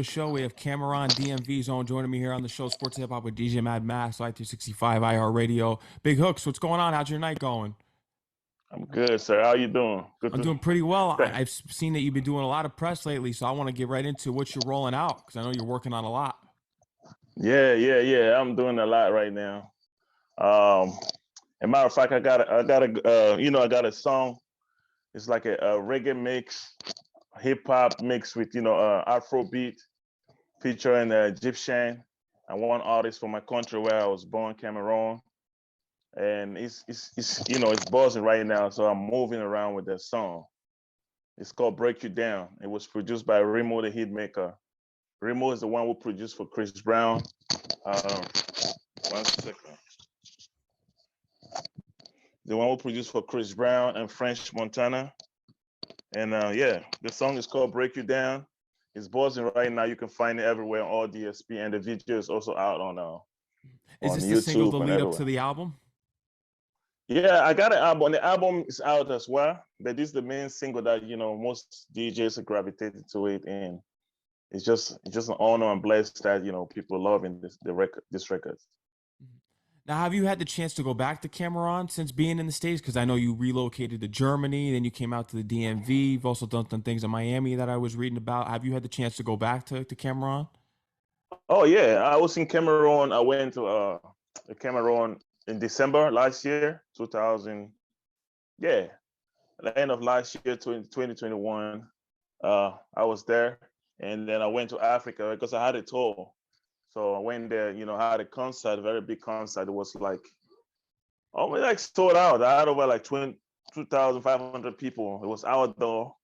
show. We have Cameron DMV Zone joining me here on the show, Sports Hip Hop with DJ Mad Max, Live 365, IR Radio. Big Hookz, what's going on? How's your night going? I'm good, sir. How you doing? Good I'm to doing pretty well. thank. I've seen that you've been doing a lot of press lately, so I want to get right into what you're rolling out because I know you're working on a lot. Yeah. I'm doing a lot right now. As a matter of fact, I got a song. It's like a reggae mix, hip hop mix with Afrobeat, featuring Egyptian and one artist from my country where I was born, Cameroon. And it's buzzing right now, so I'm moving around with that song. It's called Break You Down. It was produced by Remo the Hitmaker. Remo is the one who produced for Chris Brown. 1 second. The one who produced for Chris Brown and French Montana. And the song is called Break You Down. It's buzzing right now. You can find it everywhere on all DSP, and the video is also out on Is this the YouTube single, the and lead up everywhere. to the album? Yeah, I got an album. The album is out as well, but this is the main single that most DJs are gravitated to it, and it's just an honor and blessed that people loving this record. Now, have you had the chance to go back to Cameroon since being in the States? Because I know you relocated to Germany, then you came out to the DMV. You've also done things in Miami that I was reading about. Have you had the chance to go back to Cameroon? Oh yeah, I was in Cameroon. I went to Cameroon in December last year, 2000. Yeah, the end of last year, 2021. I was there, and then I went to Africa because I had a tour. So I went there, I had a concert, a very big concert. It was like almost like sold out. I had over like 2,500 people. It was outdoor,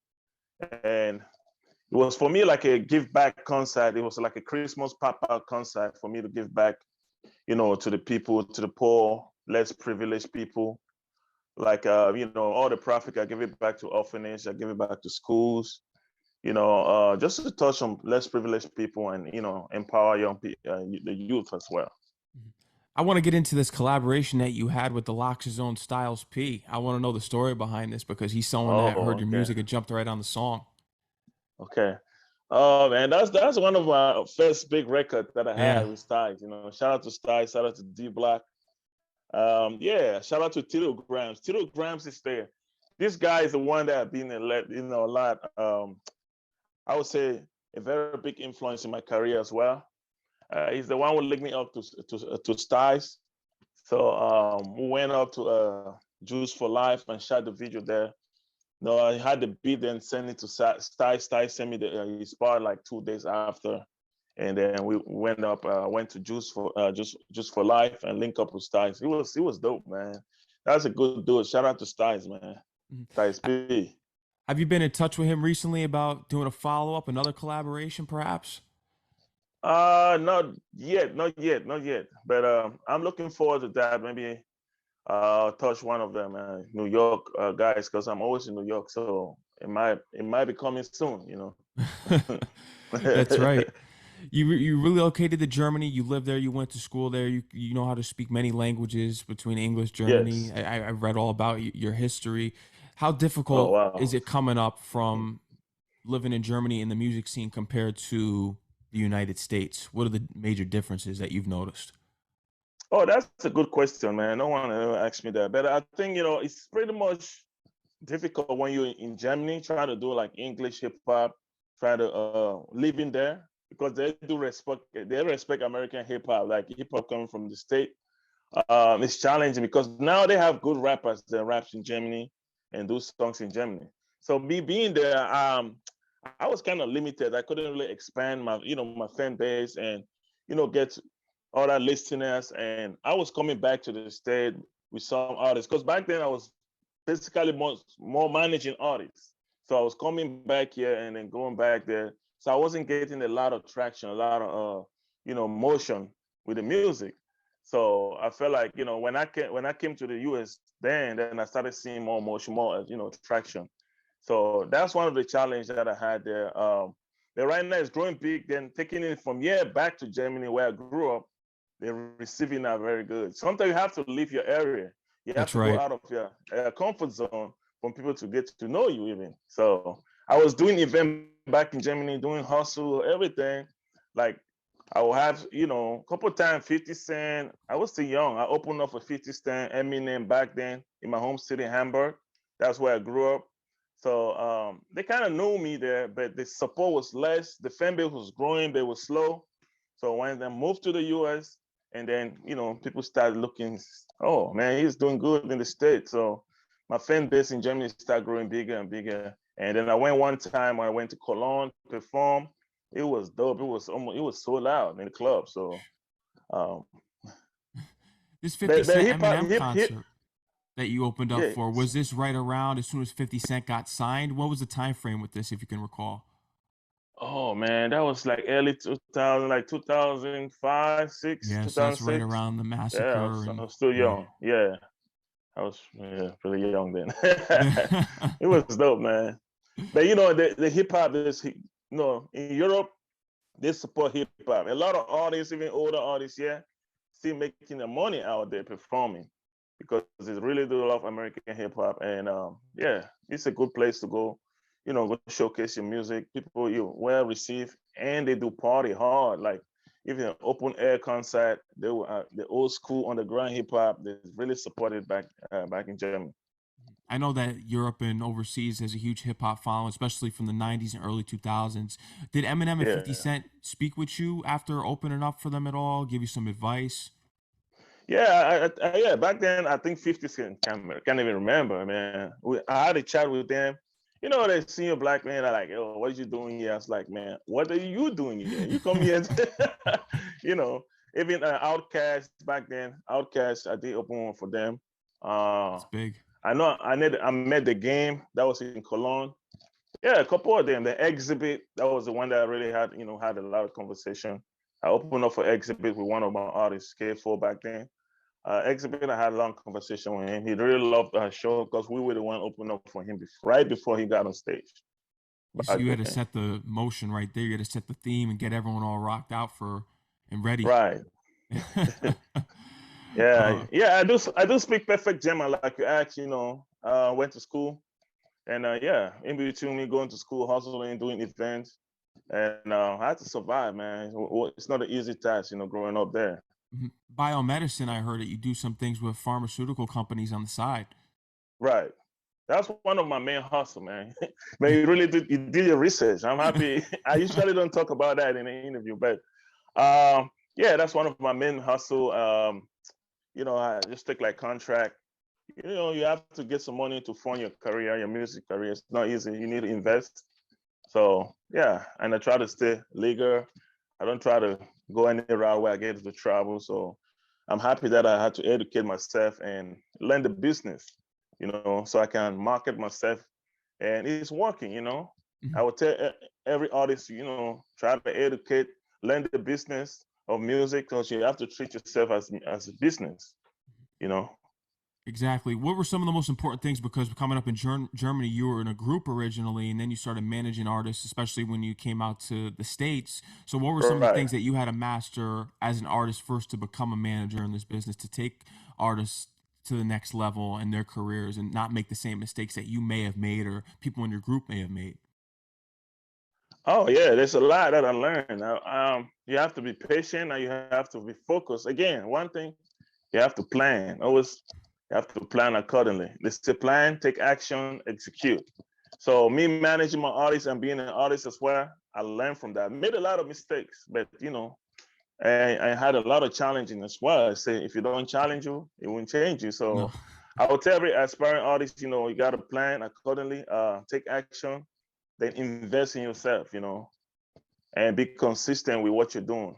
and it was for me like a give back concert. It was like a Christmas pop-out concert for me to give back, to the people, to the poor, less privileged people. Like all the profit, I give it back to orphanage, I give it back to schools, just to touch on less privileged people and empower young people, the youth as well. I want to get into this collaboration that you had with the Lox's own Styles P. I want to know the story behind this because he's someone that Oh, heard your okay, music and jumped right on the song. okay. And that's one of my first big records that I Yeah. had with Styles. Shout out to Styles, shout out to D Block. Yeah, shout out to Tito Grams. Tito Grams is there. This guy is the one that have been a lot. I would say a very big influence in my career as well. He's the one who linked me up to Styles. So we went up to Juice for Life and shot the video there. No, I had the beat and sent it to Styles. Styles sent me his part like 2 days after, and then we went to Juice for Life and link up with Styles. It was dope, man. That's a good dude. Shout out to Styles, man. Styles P. Have you been in touch with him recently about doing a follow-up, another collaboration, perhaps? Not yet. But I'm looking forward to that. Maybe touch one of them, New York guys, because I'm always in New York, so it might be coming soon. That's right. You relocated to Germany. You lived there. You went to school there. You know how to speak many languages between English, Germany. Yes. I read all about your history. How Oh difficult is wow. it coming up from living in Germany in the music scene compared to the United States? What are the major differences that you've noticed? Oh, that's a good question, man. No one ever asked me that, but I think it's pretty much difficult when you're in Germany trying to do like English hip hop, try to live in there because they respect American hip hop, like hip hop coming from the state. It's challenging because now they have good rappers that raps in Germany and do songs in Germany. So me being there, I was kind of limited. I couldn't really expand my fan base and get other listeners. And I was coming back to the state with some artists because back then I was basically more managing artists. So I was coming back here and then going back there. So I wasn't getting a lot of traction, a lot of motion with the music. So I felt like when I came to the US, then I started seeing more motion, more traction. So that's one of the challenges that I had there. But right now it's growing big. Then taking it from here back to Germany where I grew up, they're receiving that very good. Sometimes you have to leave your area. You have That's to go right. out of your comfort zone for people to get to know you even. So I was doing event back in Germany doing hustle, everything. Like I will have, a couple times 50 Cent. I was still young. I opened up for 50 Cent, Eminem back then in my home city, Hamburg. That's where I grew up. So they kind of knew me there, but the support was less. The fan base was growing, but it was slow. So when I moved to the US, and then people started looking, oh man, he's doing good in the States. So my fan base in Germany started growing bigger and bigger. And then I went one time when I went to Cologne to perform. It was dope. It was so loud in the club. So um, This 50 the Cent hip hop Eminem hip concert that you opened up yeah. for, was this right around as soon as 50 Cent got signed? What was the time frame with this, if you can recall? Oh man, that was like early 2000, like 2005, six, Yeah, so that's right 2006. around the Yeah, massacre I and was still yeah. young. Yeah, I was really young then. It was dope, man. But the hip hop is, in Europe, they support hip hop. A lot of artists, even older artists, yeah, still making the money out there performing because they really do love American hip hop. And yeah, it's a good place to go. Go showcase your music. People you well received, and they do party hard. Like even an open air concert, they were the old school underground hip hop. They really supported back in Germany. I know that Europe and overseas has a huge hip hop following, especially from the 90s and early 2000s. Did Eminem and 50 Yeah. Cent speak with you after opening up for them at all? Give you some advice? Yeah, yeah. Back then, I think 50 Cent can't even remember, man. I had a chat with them. They see a black man. They're like, "Oh, what are you doing here?" I was like, "Man, what are you doing here? You come here." you know, Even Outcast back then. Outcast, I did open one for them. Uh, That's big. I met the game that was in Cologne. Yeah, a couple of them. The exhibit, that was the one that I really had a lot of conversation. I opened up for exhibit with one of my artists, K4 back then. Exhibit, I had a long conversation with him. He really loved our show because we were the one opening up for him right before he got on stage So back you had to then. set the motion right there. You had to set the theme and get everyone all rocked out for and ready. Right. Yeah, uh, yeah. I do speak perfect German, like you asked. Went to school, and yeah, in between me going to school, hustling, doing events, and I had to survive, man. It's not an easy task, growing up there. Biomedicine, I heard that you do some things with pharmaceutical companies on the side. Right. That's one of my main hustle, man. Man, you did your research. I'm happy. I usually don't talk about that in an interview, but yeah, that's one of my main hustle. I just take like contract. You have to get some money to fund your career, your music career. It's not easy. You need to invest. So yeah, and I try to stay legal. I don't try to go any route where I get into trouble. So I'm happy that I had to educate myself and learn the business, so I can market myself, and it's working. I Mhm. would tell every artist, try to educate, learn the business of music because you have to treat yourself as a business, you know. Exactly. What were some of the most important things? Because coming up in Germany, you were in a group originally, and then you started managing artists, especially when you came out to the States. So, what were some of the Right. things that you had to master as an artist first to become a manager in this business, to take artists to the next level in their careers and not make the same mistakes that you may have made or people in your group may have made? Oh yeah, there's a lot that I learned. You have to be patient and you have to be focused. Again, one thing, you have to plan. Always, you have to plan accordingly. Let's say plan, take action, execute. So me managing my artists and being an artist as well, I learned from that. Made a lot of mistakes, but I had a lot of challenging as well. I say if you don't challenge you, it won't change you. No. So I would tell every aspiring artist, you got to plan accordingly, take action, then invest in yourself, and be consistent with what you're doing.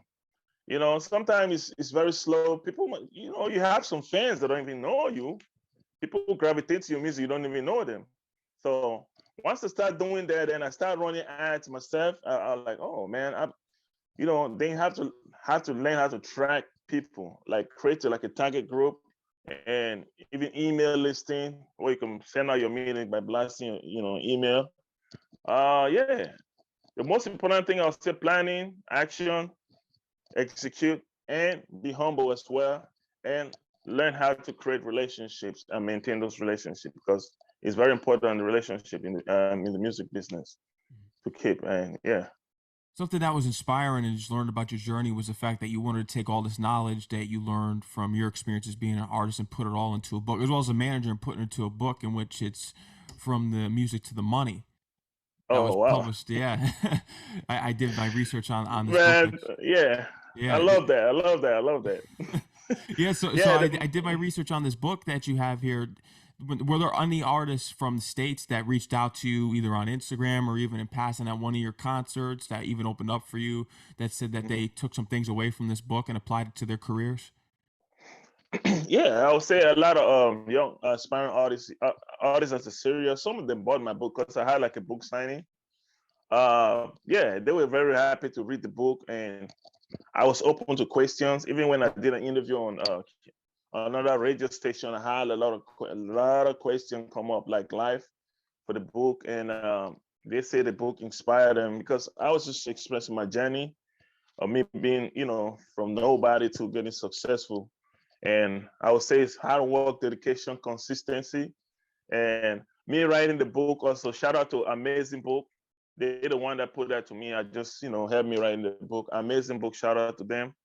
Sometimes it's very slow. People, you have some fans that don't even know you. People gravitate to your music, you don't even know them. So once I start doing that, and I start running ads myself, I'm like, oh man, they have to learn how to track people, like create like a target group, and even email listing, or you can send out your meeting by blasting, email. Yeah, the most important thing, I'll say planning, action, execute, and be humble as well, and learn how to create relationships and maintain those relationships because it's very important in the relationship in the music business. to keep. And yeah. Something that was inspiring and just learned about your journey was the fact that you wanted to take all this knowledge that you learned from your experiences being an artist and put it all into a book, as well as a manager, and putting it into a book in which it's from the music to the money that was Oh wow. published. Yeah, I did my research on this book. Man, yeah. I Yeah, love that. I love that. I love that. yeah. So Yeah, I did my research on this book that you have here. Were there any artists from the States that reached out to you either on Instagram or even in passing at one of your concerts that even opened up for you that said that mhm. they took some things away from this book and applied it to their careers? Yeah, I would say a lot of young aspiring artists as a serious. Some of them bought my book because I had like a book signing. Yeah, they were very happy to read the book, and I was open to questions. Even when I did an interview on another radio station, I had a lot of questions come up like live for the book, and they say the book inspired them because I was just expressing my journey of me being, from nobody to getting successful. And I would say it's hard work, dedication, consistency. And me writing the book also, shout out to Amazing Book. They're the one that put that to me. I just, helped me write the book. Amazing Book, shout out to them.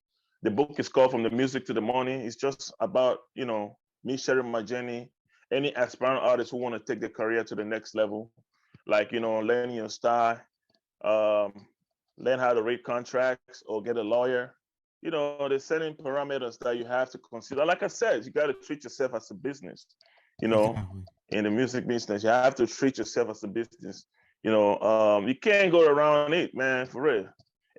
The book is called From the Music to the Money. It's just about, me sharing my journey. Any aspiring artists who want to take their career to the next level, like, learning your style, um, learn how to read contracts or get a lawyer. There's certain parameters that you have to consider. Like I said, you got to treat yourself as a business. You know, Exactly. in the music business, you have to treat yourself as a business. You can't go around it, man, for real.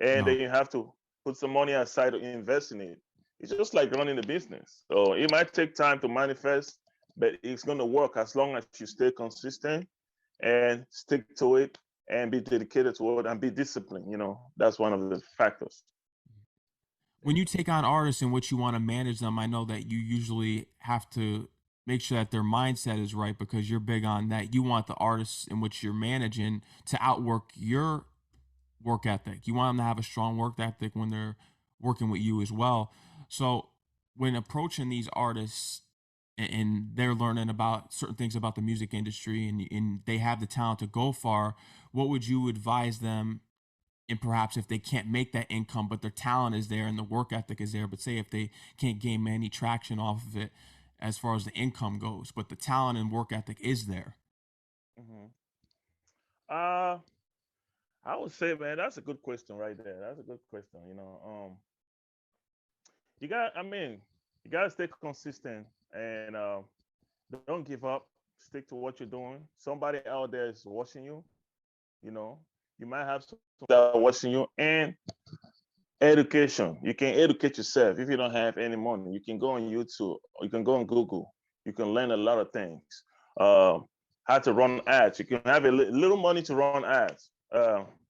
And then No. you have to put some money aside to invest in it. It's just like running a business. So it might take time to manifest, but it's going to work as long as you stay consistent and stick to it and be dedicated to it and be disciplined. That's one of the factors. When you take on artists in which you want to manage them, I know that you usually have to make sure that their mindset is right because you're big on that. You want the artists in which you're managing to outwork your work ethic. You want them to have a strong work ethic when they're working with you as well. So when approaching these artists and they're learning about certain things about the music industry and they have the talent to go far, what would you advise them? And perhaps if they can't make that income, but their talent is there and the work ethic is there, but say if they can't gain any traction off of it as far as the income goes, but the talent and work ethic is there. Hmm. Uh, I would say, man, that's a good question right there. That's a good question. I mean, you got to stay consistent and don't give up. Stick to what you're doing. Somebody out there is watching you. You know, you might have some that are watching you, and education. You can educate yourself if you don't have any money. You can go on YouTube, or you can go on Google. You can learn a lot of things. How to run ads. You can have a little money to run ads.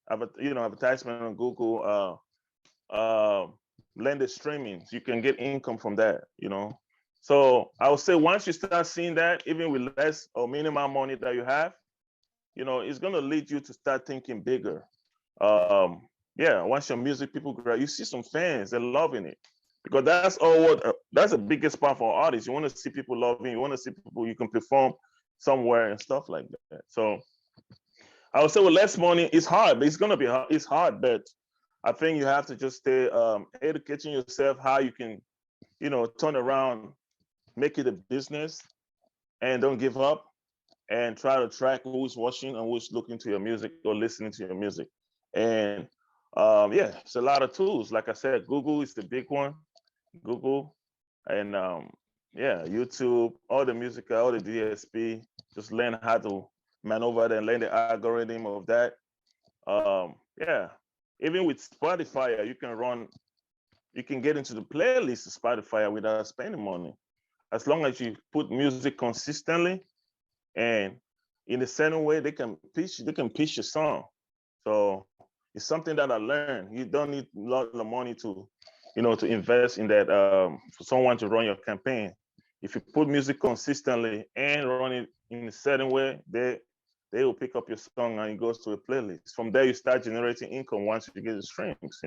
Advertisement on Google. Learn the streaming. You can get income from that. So I would say once you start seeing that, even with less or minimum money that you have, it's gonna lead you to start thinking bigger. Yeah, once your music people grow, you see some fans, they're loving it. Because that's the biggest part for artists. You want to see people loving, you want to see people you can perform somewhere and stuff like that. So I would say with less money, it's hard, but it's hard, but I think you have to just stay educating yourself how you can, turn around, make it a business, and don't give up and try to track who's watching and who's looking to your music or listening to your music. And yeah, it's a lot of tools. Like I said, Google is the big one. Google and yeah, YouTube, all the music, all the DSP. Just learn how to maneuver that and learn the algorithm of that. Yeah, even with Spotify, you can get into the playlist of Spotify without spending money. As long as you put music consistently and in a certain way, they can pitch your song. So it's something that I learned. You don't need a lot of money to invest in that for someone to run your campaign. If you put music consistently and run it in a certain way, they will pick up your song and it goes to a playlist. From there, you start generating income once you get the streams.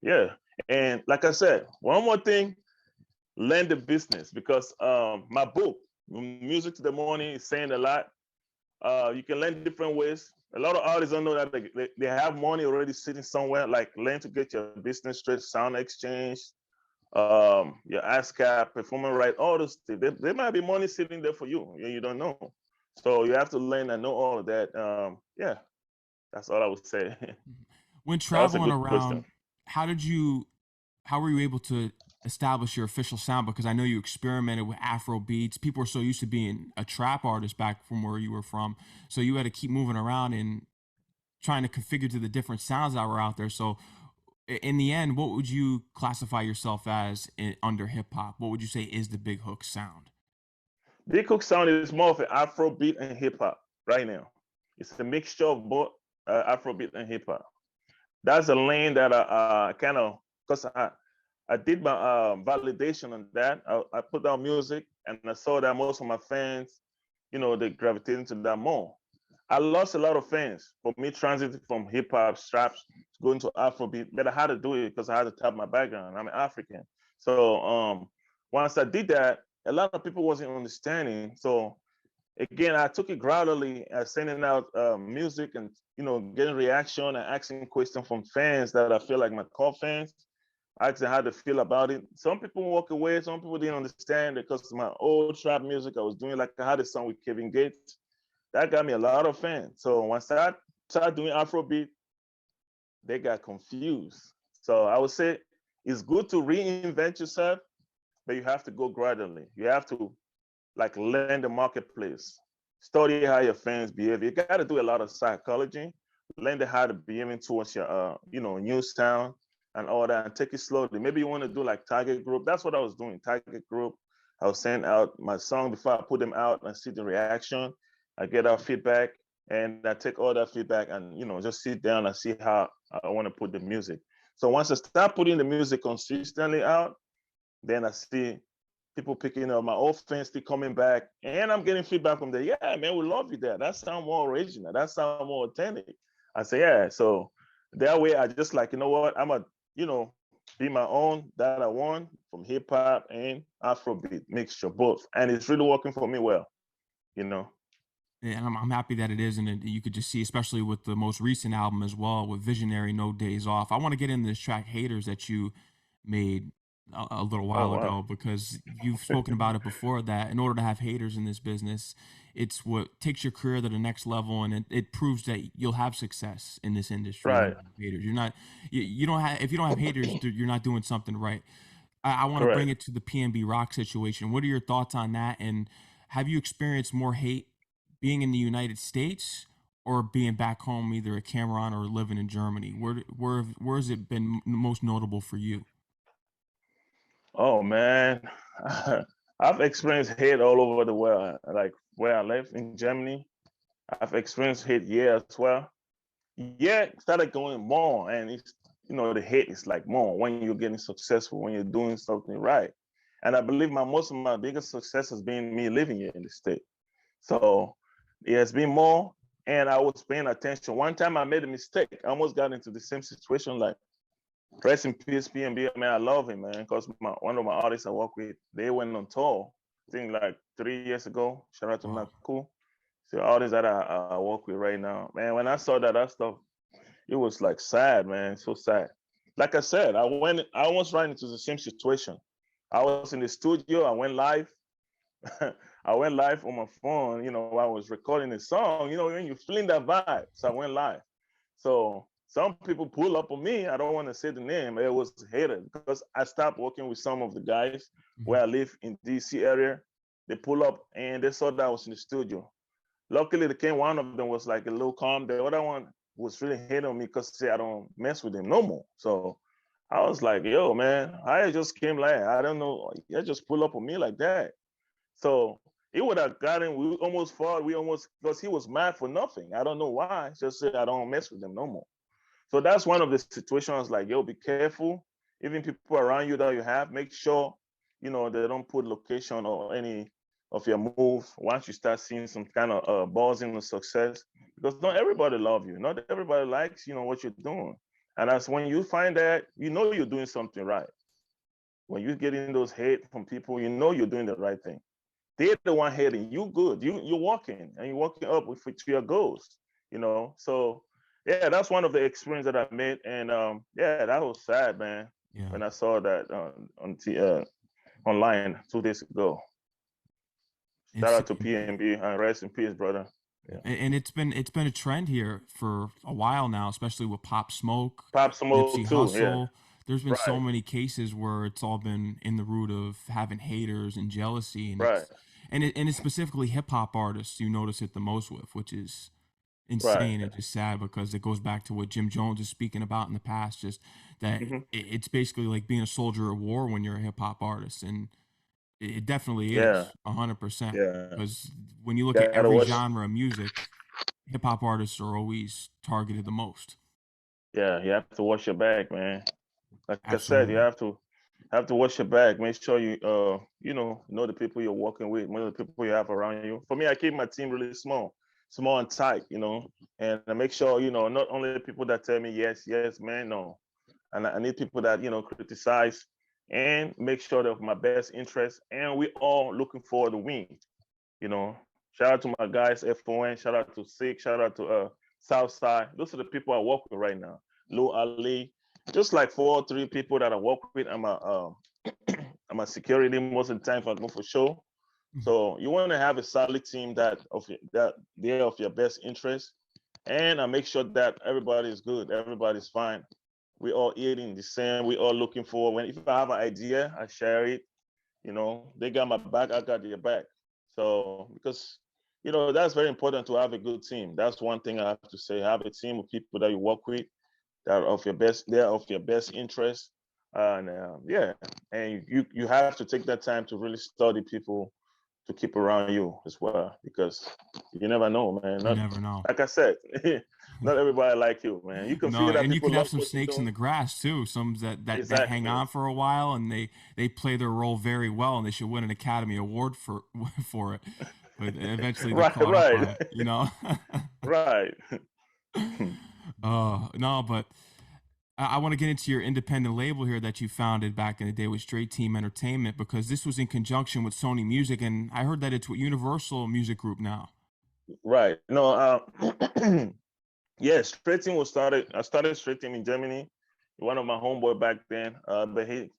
Yeah. And like I said, one more thing, learn the business because my book, Music to the Morning, is saying a lot. You can learn different ways. A lot of artists don't know that they have money already sitting somewhere. Like learn to get your business straight, sound exchange, your ASCAP, performing right, all those things. There might be money sitting there for you. You don't know. So you have to learn and know all of that. Yeah, that's all I would say. When That was a traveling good question. around, how did you how were you able to establish your official sound? Because I know you experimented with Afro beats. People are so used to being a trap artist back from where you were from. So you had to keep moving around and trying to configure to the different sounds that were out there. So in the end, what would you classify yourself as under hip hop? What would you say is the Big Hook sound? Big Hook sound is more of an Afro beat and hip hop right now. It's a mixture of both Afro beat and hip hop. That's a lane that I kind of, because I did my validation on that. I put out music and I saw that most of my fans, they gravitated to that more. I lost a lot of fans for me transiting from hip hop straps to going to Afrobeat, but I had to do it because I had to tap my background. I'm an African. So once I did that, a lot of people wasn't understanding. So again, I took it gradually, sending out music and getting reaction and asking questions from fans that I feel like my core fans. Asking how they feel about it. Some people walk away. Some people didn't understand because of my old trap music I was doing. Like I had a song with Kevin Gates that got me a lot of fans. So once I started doing Afrobeat, they got confused. So I would say it's good to reinvent yourself, but you have to go gradually. You have to like learn the marketplace, study how your fans behave. You got to do a lot of psychology, learn how to behave towards your, new sound and all that, and take it slowly. Maybe you want to do like target group. That's what I was doing. Target group. I was sending out my song before I put them out and see the reaction. I get our feedback and I take all that feedback and just sit down and see how I want to put the music. So once I start putting the music consistently out, then I see people picking up, my old fans still coming back, and I'm getting feedback from them. Yeah, man, we love you there. That sound more original. That sound more authentic. I say, yeah. So that way, I just like, you know what? I'm a, be my own that I want from hip hop and Afrobeat mixture, both, and it's really working for me well. You know. Yeah, and I'm happy that it is, and you could just see, especially with the most recent album as well, with Visionary, No Days Off. I want to get into this track "Haters" that you made a little Oh while wow. ago because you've spoken about it before. That in order to have haters in this business, it's what takes your career to the next level, and it proves that you'll have success in this industry when Right. you have haters. You're not, you don't have if you don't have haters, you're not doing something right. I want to bring Correct. it to the PnB Rock situation. What are your thoughts on that? And have you experienced more hate being in the United States or being back home, either at Cameroon or living in Germany? Where has it been most notable for you? Oh man, I've experienced hate all over the world. Like where I live in Germany, I've experienced hate here as well. Yeah, it started going more, and it's the hate is like more when you're getting successful, when you're doing something right. And I believe most of my biggest success has been me living here in the state. So it has been more, and I was paying attention. One time I made a mistake. I almost got into the same situation. Like rest in peace, PnB. Man, I love him, man, because one of my artists I work with, they went on tour. I think like 3 years ago. Shout out to Wow. Naku. The artist that I work with right now, man. When I saw that stuff, it was like sad, man. So sad. Like I said, I almost ran into the same situation. I was in the studio, I went live. I went live on my phone, I was recording a song, when you're feeling that vibe. So I went live. So some people pull up on me. I don't want to say the name. It was hated because I stopped working with some of the guys Mhm. where I live in DC area. They pull up and they saw that I was in the studio. Luckily, they came. One of them was like a little calm. The other one was really hating on me because say I don't mess with him no more. So I was like, yo, man, I just came like I don't know. You just pull up on me like that. So it would have gotten. We almost fought. We almost because he was mad for nothing. I don't know why. Just said I don't mess with them no more. So that's one of the situations. Like, yo, be careful. Even people around you that you have, make sure they don't put location or any of your move once you start seeing some kind of buzzing or success. Because not everybody love you. Not everybody likes what you're doing. And that's when you find that you're doing something right. When you're getting those hate from people, you're doing the right thing. They're the one hating you. Good. You're walking and you're walking up with to your goals. you know. So yeah, that's one of the experience that I made, and yeah, that was sad, man, Yeah. when I saw that online 2 days ago. Shout out to Insane. PnB and rest in peace, brother. Yeah. And it's been a trend here for a while now, especially with Pop Smoke, Pop Nipsey Smoke too. Yeah. Hussle. There's been so Right. many cases where it's all been in the root of having haters and jealousy, and Right. it's specifically hip hop artists you notice it the most with, which is Right. insane and just sad because it goes back to what Jim Jones is speaking about in the past, just that Hmm. it's basically like being a soldier of war when you're a hip hop artist, and it definitely Yeah. is 100% Yeah. because when you look at Gotta every watch. genre of music, hip hop artists are always targeted the most. Yeah, you have to watch your back, man. Like I said, you Absolutely. have to watch your back. Make sure you know the people you're working with, know the people you have around you. For me, I keep my team really small and tight, and I make sure not only the people that tell me yes, yes, man, no, and I need people that criticize and make sure that my best interest, and we all looking forward to win. You know, shout out to my guys, FON, shout out to Sick, shout out to Southside. Those are the people I work with right now. Lou Ali, just like 4 or 3 people that I work with. I'm a security most of the time if I go for show. Mhm. So you want to have a solid team that they're of your best interest, and I make sure that everybody is good, everybody's fine. We all eating the same. We all looking for when if I have an idea, I share it. They got my back, I got their back. So because that's very important to have a good team. That's one thing I have to say. Have a team of people that you work with that are of your best, they're of your best interest. And yeah, and you have to take that time to really study people to keep around you as well, because you never know, man. You Not never know. like I said, not everybody like you, man. You can No, feel that and you people could have love some what you're snakes in doing. the grass too. Some that hang Exactly. on for a while and they play their role very well, and they should win an Academy Award for for it. But eventually they're Right, caught up right, on it, you know. right. No, but I want to get into your independent label here that you founded back in the day with Str8team Entertainment, because this was in conjunction with Sony Music, and I heard that it's with Universal Music Group now. Right. No, yeah, Str8team was started. I started Str8team in Germany. One of my homeboy back then, but he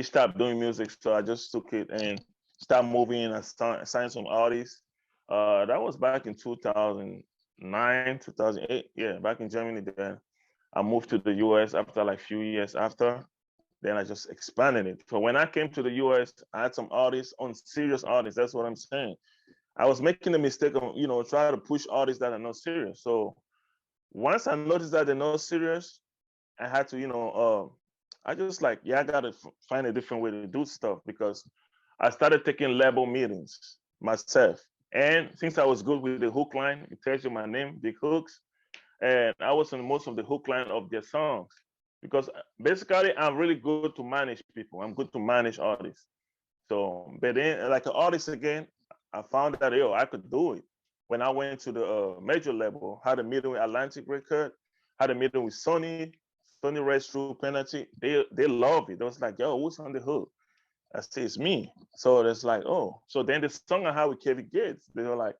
stopped doing music, so I just took it and started moving and signed some artists. That was back in 2009, 2008. Yeah, back in Germany. Then I moved to the US after like few years after. Then I just expanded it. So when I came to the US, I had some artists on serious artists. That's what I'm saying. I was making the mistake of trying to push artists that are not serious. So once I noticed that they're not serious, I had to, I just like, yeah, I gotta find a different way to do stuff, because I started taking label meetings myself. And since I was good with the hook line, it tells you my name, Big Hookz, and I was on most of the hook line of their songs. Because basically, I'm really good to manage people. I'm good to manage artists. So, but then, like an artist again, I found that I could do it. When I went to the major label, had a meeting with Atlantic Record, had a meeting with Sony Red True Penalty. They love it. They was like, yo, who's on the hook? I say it's me. So it's like, oh. So then the song I had with Kevin Gates, they were like,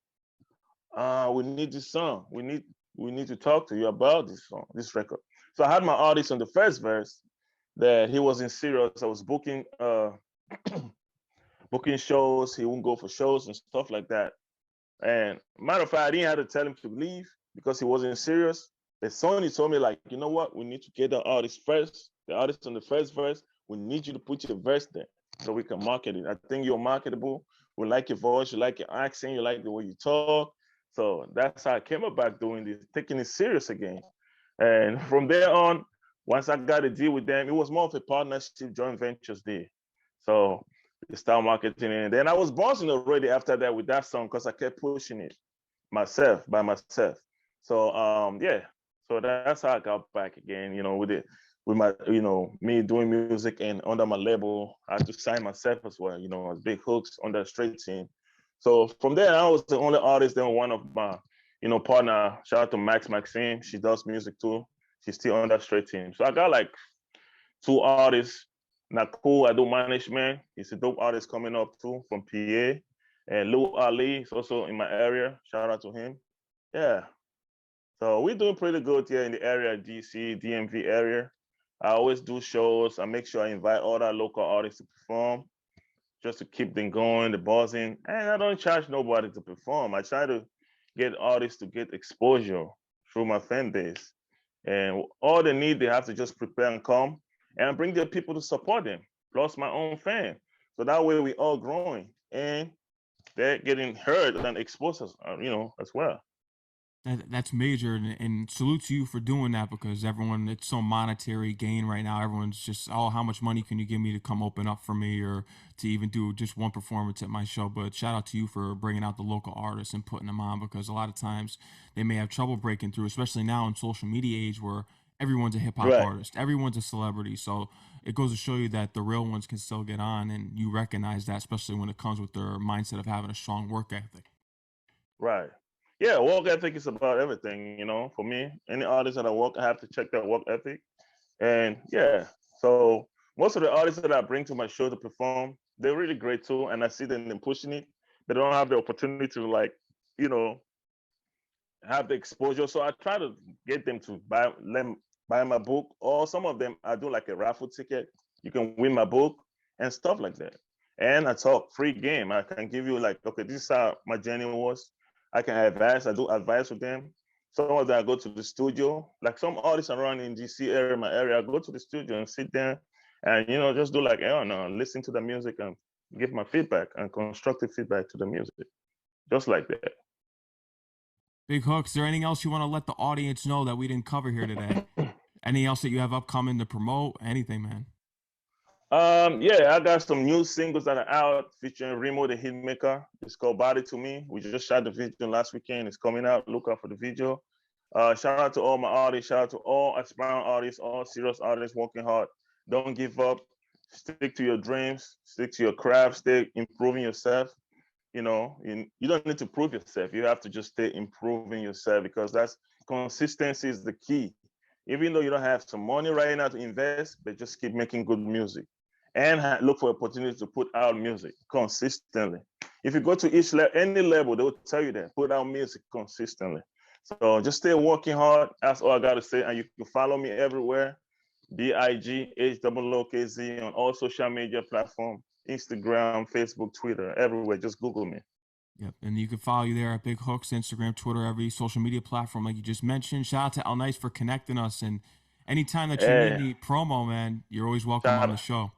we need this song. We need to talk to you about this song, this record. So I had my artist on the first verse that he wasn't serious. I was booking shows. He wouldn't go for shows and stuff like that. And matter of fact, I didn't have to tell him to leave because he wasn't serious. But Sony told me, like, you know what? We need to get the artist first. The artist on the first verse. We need you to put your verse there so we can market it. I think you're marketable. We like your voice. You like your accent. You like the way you talk. So that's how I came about doing this, taking it serious again. And from there on, once I got a deal with them, it was more of a partnership, joint ventures there. So they start marketing, and then I was buzzing already after that with that song because I kept pushing it myself by myself. So yeah, so that's how I got back again. With it, with my me doing music and under my label, I had to sign myself as well. As Big Hookz under Str8team. So from there, I was the only artist. Then one of my partner, shout out to Maxine. She does music too. She's still under Str8team. So I got like 2 artists. Nakul, I do management. He's a dope artist coming up too from PA. And Lou Ali is also in my area. Shout out to him. Yeah. So we're doing pretty good here in the area, DC, DMV area. I always do shows. I make sure I invite all our local artists to perform just to keep them going, the buzzing. And I don't charge nobody to perform. I try to get artists to get exposure through my fan base. And all they need, they have to just prepare and come and bring their people to support them, plus my own fan. So that way we all growing and they're getting heard and exposed, as well. That's major, and salute to you for doing that because everyone, it's so monetary gain right now. Everyone's just, oh, how much money can you give me to come open up for me or to even do just one performance at my show? But shout out to you for bringing out the local artists and putting them on because a lot of times they may have trouble breaking through, especially now in social media age where everyone's a hip hop Right, artist, everyone's a celebrity. So it goes to show you that the real ones can still get on, and you recognize that, especially when it comes with their mindset of having a strong work ethic. right. Yeah, work ethic is about everything, for me. Any artist that I work, I have to check their work ethic. And yeah, so most of the artists that I bring to my show to perform, they're really great too. And I see them pushing it. They don't have the opportunity to you know, have the exposure. So I try to get them to buy my book, or some of them I do like a raffle ticket. You can win my book and stuff like that. And I talk free game. I can give you like, okay, this is how my journey was. I can advise. I do advice with them. Some of them I go to the studio. Like some artists around in DC area, my area, I go to the studio and sit there and just do like, oh no, listen to the music and give my feedback and constructive feedback to the music. Just like that. Big Hook, is there anything else you want to let the audience know that we didn't cover here today? Anything else that you have upcoming to promote? Anything, man? Yeah, I got some new singles that are out featuring Remo the Hitmaker. It's called Body to Me. We just shot the video last weekend. It's coming out. Look out for the video. Shout out to all my artists. Shout out to all aspiring artists, all serious artists working hard. Don't give up. Stick to your dreams. Stick to your craft. Stay improving yourself. You don't need to prove yourself. You have to just stay improving yourself because that's consistency is the key. Even though you don't have some money right now to invest, but just keep making good music and look for opportunities to put out music consistently. If you go to any level, they will tell you that put out music consistently. So just stay working hard. That's all I got to say. And you can follow me everywhere. BigHookz on all social media platforms, Instagram, Facebook, Twitter, everywhere. Just Google me. Yep. And you can follow you there at Big Hookz, Instagram, Twitter, every social media platform, like you just mentioned. Shout out to El Nice for connecting us. And anytime that you need Hey, any promo, man, you're always welcome on the shout, show.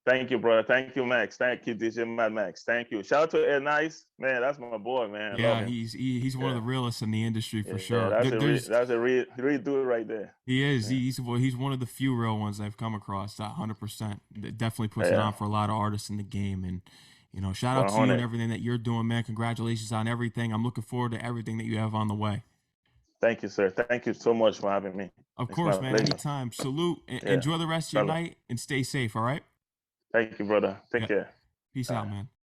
thank you, brother. Thank you, Max. Thank you, DJ Mad Max. Thank you. Shout out to Ed Nice. Man, that's my boy, man. I love Yeah, him. he's one of Yeah. the realest in the industry for Yeah, sure. There's that's a real dude right there. he is Yeah. he's one of the few real ones I've come across. That 100% definitely puts it on Yeah. for a lot of artists in the game. And shout out to you and 100. everything that you're doing, man. Congratulations on everything. I'm looking forward to everything that you have on the way. Thank you, sir. Thank you so much for having me. Of It's my course, man. pleasure. Anytime. Salute. Yeah. Enjoy the rest of your Salam. night and stay safe. All right. Thank you, brother. Take Yeah. care. Peace All out, right. man.